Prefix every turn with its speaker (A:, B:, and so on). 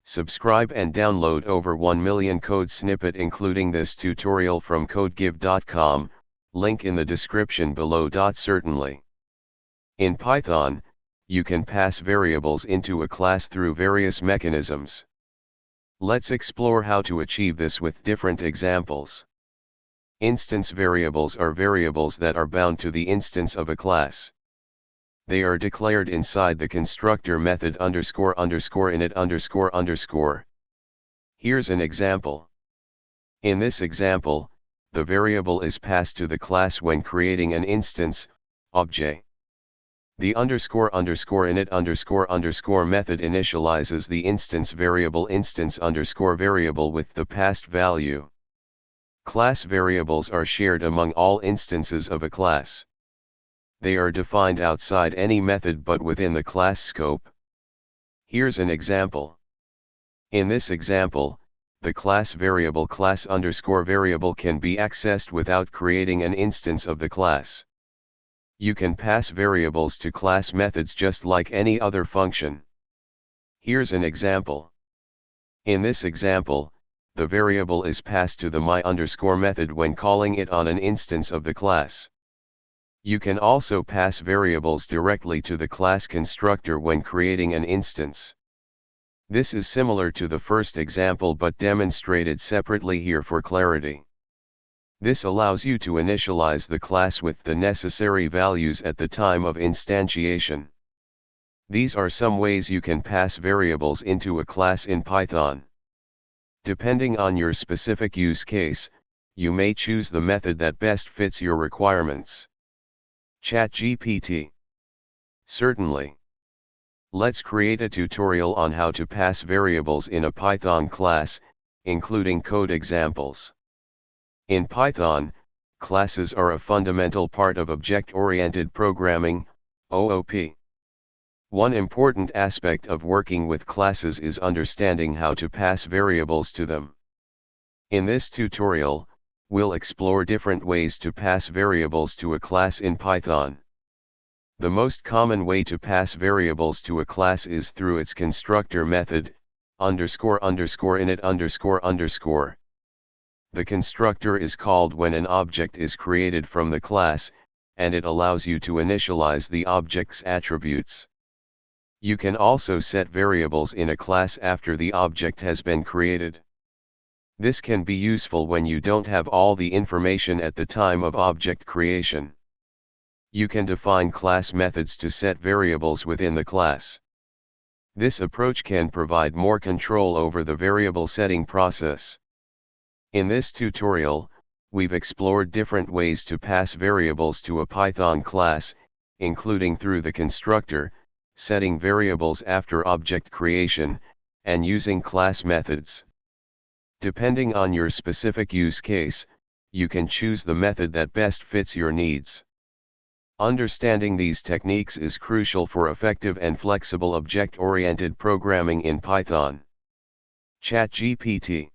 A: Subscribe and download over 1 million code snippet including this tutorial from codegive.com, link in the description below. Certainly. In Python, you can pass variables into a class through various mechanisms. Let's explore how to achieve this with different examples. Instance variables are variables that are bound to the instance of a class. They are declared inside the constructor method __init__. Here's an example. In this example, the variable is passed to the class when creating an instance, obj. The __init___ method initializes the instance variable instance_variable with the passed value. Class variables are shared among all instances of a class. They are defined outside any method but within the class scope. Here's an example. In this example, the class variable class_variable can be accessed without creating an instance of the class. You can pass variables to class methods just like any other function. Here's an example. In this example, the variable is passed to the my_ method when calling it on an instance of the class. You can also pass variables directly to the class constructor when creating an instance. This is similar to the first example but demonstrated separately here for clarity. This allows you to initialize the class with the necessary values at the time of instantiation. These are some ways you can pass variables into a class in Python. Depending on your specific use case, you may choose the method that best fits your requirements. ChatGPT. Certainly. Let's create a tutorial on how to pass variables in a Python class, including code examples. In Python, classes are a fundamental part of object-oriented programming, OOP. One important aspect of working with classes is understanding how to pass variables to them. In this tutorial, we'll explore different ways to pass variables to a class in Python. The most common way to pass variables to a class is through its constructor method, __init__. The constructor is called when an object is created from the class, and it allows you to initialize the object's attributes. You can also set variables in a class after the object has been created. This can be useful when you don't have all the information at the time of object creation. You can define class methods to set variables within the class. This approach can provide more control over the variable setting process. In this tutorial, we've explored different ways to pass variables to a Python class, including through the constructor, setting variables after object creation, and using class methods. Depending on your specific use case, you can choose the method that best fits your needs. Understanding these techniques is crucial for effective and flexible object-oriented programming in Python. ChatGPT.